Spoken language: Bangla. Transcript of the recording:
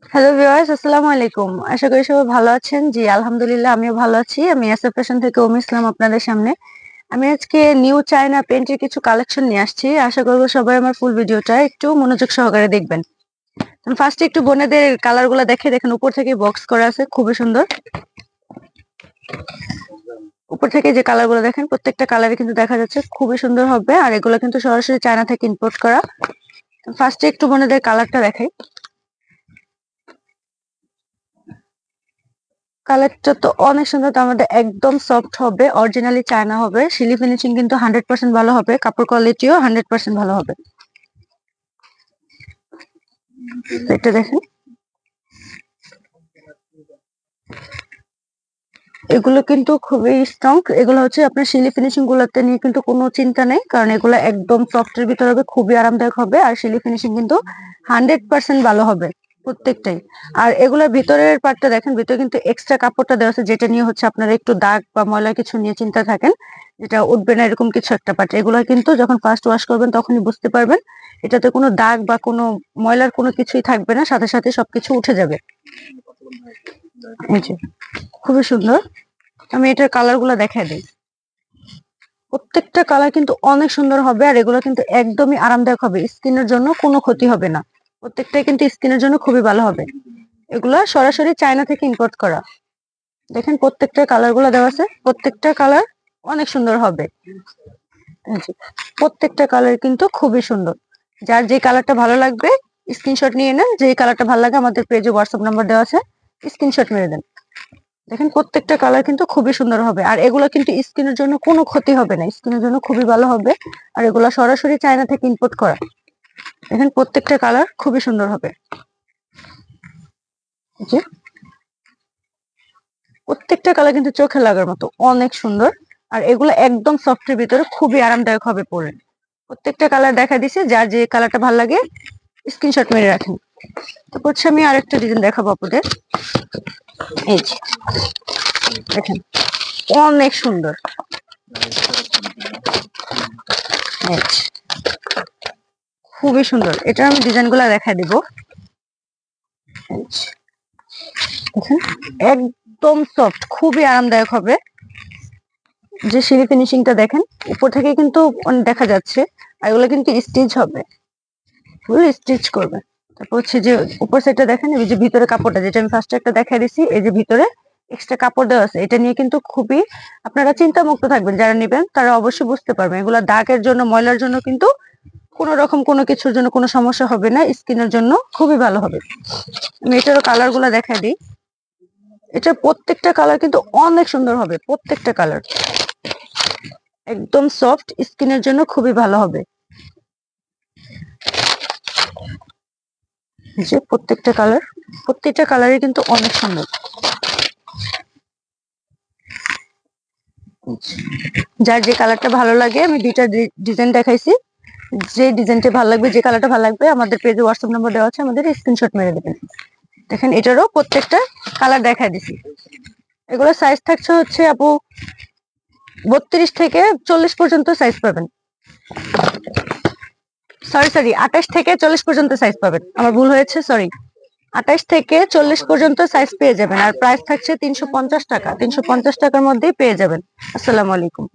হ্যালো ভিউয়ার্স, আসসালামু আলাইকুম। আশা করি সবাই ভালো আছেন। জি, আলহামদুলিল্লাহ আমিও ভালো আছি। আমি এসএ ফ্যাশন থেকে ইসলাম আপনাদের সামনে। আমি আজকে নিউ চায়না পেইন্টের কিছু কালেকশন নিয়ে আসছি। আশা করব সবাই আমার ফুল ভিডিওটা একটু মনোযোগ সহকারে দেখবেন। ফার্স্টে একটু বোনেদের কালারগুলো দেখে দেখেন, উপর থেকে বক্স করা আছে, খুবই সুন্দর। উপর থেকে যে কালারগুলো দেখেন, প্রত্যেকটা কালারে কিন্তু দেখা যাচ্ছে খুবই সুন্দর হবে। আর এগুলো কিন্তু সরাসরি চায়না থেকে ইম্পোর্ট করা। ফার্স্টে একটু বোনেদের কালারটা দেখাই। কালারটা তো অনেক সুন্দর, তার মধ্যে একদম সফট হবে, অরিজিনালি চায়না হবে। সিলি ফিনিশিং কিন্তু 100% ভালো হবে, কাপড় কোয়ালিটিও 100% ভালো হবে। এটা দেখেন, এগুলো কিন্তু খুবই স্ট্রং। এগুলো হচ্ছে আপনার সিলি ফিনিশিং গুলোতে নিয়ে কিন্তু কোনো চিন্তা নেই, কারণ এগুলো একদম সফটের ভিতরে হবে, খুবই আরামদায়ক হবে। আর সিলি ফিনিশিং কিন্তু 100% ভালো হবে প্রত্যেকটাই। আর এগুলোর ভিতরের পার্টটা দেখেন, ভিতরে কিন্তু এক্সট্রা কাপড়টা দেওয়া আছে, যেটা নিয়ে হচ্ছে আপনারা একটু দাগ বা ময়লা কিছু নিয়ে চিন্তা থাকেন, যেটা উঠবে না, এরকম কিছু একটা পার্ট। এগুলো কিন্তু যখন ফার্স্ট ওয়াশ করবেন তখনই বুঝতে পারবেন এটাতে কোনো দাগ বা কোনো ময়লার কোনো কিছুই থাকবে না, সাথে সাথে সবকিছু উঠে যাবে। এই যে, খুবই সুন্দর। আমি এটার কালার গুলা দেখাই দিই। প্রত্যেকটা কালার কিন্তু অনেক সুন্দর হবে, আর এগুলো কিন্তু একদমই আরামদায়ক হবে, স্কিনের জন্য কোনো ক্ষতি হবে না। প্রত্যেকটাই কিন্তু স্কিনের জন্য খুবই ভালো হবে। এগুলা সরাসরি চায়না থেকে ইম্পোর্ট করা। দেখেন প্রত্যেকটা কালার গুলা দেওয়া আছে, প্রত্যেকটা কালার অনেক সুন্দর হবে। এই যে, প্রত্যেকটা কালার কিন্তু খুবই সুন্দর। যার যে কালারটা ভালো লাগবে স্ক্রিনশট নিয়ে নেন। যে কালারটা ভালো লাগে আমাদের পেজে হোয়াটসঅ্যাপ নাম্বার দেওয়া আছে, স্ক্রিনশট মেরে দেন। দেখেন প্রত্যেকটা কালার কিন্তু খুবই সুন্দর হবে, আর এগুলো কিন্তু স্কিনের জন্য কোনো ক্ষতি হবে না, স্কিনের জন্য খুবই ভালো হবে। আর এগুলো সরাসরি চায়না থেকে ইম্পোর্ট করা। দেখেন প্রত্যেকটা কালার খুবই সুন্দর হবে। যে, প্রত্যেকটা কালার কিন্তু চোখে লাগার মতো অনেক সুন্দর। আর এগুলো একদম সফটের ভিতরে খুবই আরামদায়ক হবে পরে। প্রত্যেকটা কালার দেখা দিছে, যার যে কালারটা ভালো লাগে স্ক্রিনশট মেরে রাখেন। তারপর হচ্ছে আমি আরেকটা ডিজাইন দেখাবো আপনাদের। এই যে, দেখেন অনেক সুন্দর। এই যে, খুবই সুন্দর। এটা আমি ডিজাইন গুলা দেখা দিব। দেখেন একদম সফট, খুবই আরামদায়ক হবে। যে সিলি ফিনিশিংটা দেখেন, উপর থেকে কিন্তু দেখা যাচ্ছে। আর এগুলো কিন্তু স্টিচ হবে, ফুল স্টিচ করবে। তারপর হচ্ছে যে উপর সাইডটা দেখেন, এই যে ভিতরে কাপড়টা, যেটা আমি ফার্স্টে একটা দেখাই দিছি, এই যে ভিতরে এক্সট্রা কাপড় দেওয়া আছে, এটা নিয়ে কিন্তু খুবই আপনারা চিন্তা মুক্ত থাকবেন। যারা নেবেন তারা অবশ্যই বুঝতে পারবেন এগুলো দাগের জন্য, ময়লার জন্য কিন্তু কোন রকম কোনো কিছুর জন্য কোনো সমস্যা হবে না, স্কিনের জন্য খুবই ভালো হবে। আমি এটারও কালার গুলা দেখাই দিই। এটা প্রত্যেকটা কালার কিন্তু অনেক সুন্দর হবে, প্রত্যেকটা কালার একদম সফট, স্কিনের জন্য খুবই ভালো হবে। যে প্রত্যেকটা কালার, প্রত্যেকটা কালারই কিন্তু অনেক সুন্দর। যার যে কালারটা ভালো লাগে, আমি দুইটা ডিজাইন দেখাইছি। যে ডিজাইনটা ভালো লাগবে, যে কালারটা ভালো লাগবে, আমাদের পেজে হোয়াটসঅ্যাপ নাম্বার দেওয়া আছে, আমাদের স্ক্রিনশট মেরে দেবেন। দেখেন এটারও প্রত্যেকটা কালার দেখা দিছি। এগুলো সাইজ থাকছে হচ্ছে আপু 32 থেকে 40 পর্যন্ত সাইজ পাবেন। সরি সরি, 28 থেকে 40 পর্যন্ত সাইজ পাবেন, আমার ভুল হয়েছে, সরি। 28 থেকে 40 পর্যন্ত সাইজ পেয়ে যাবেন। আর প্রাইস থাকছে 350 টাকা, 350 টাকার মধ্যেই পেয়ে যাবেন। আসসালামু আলাইকুম।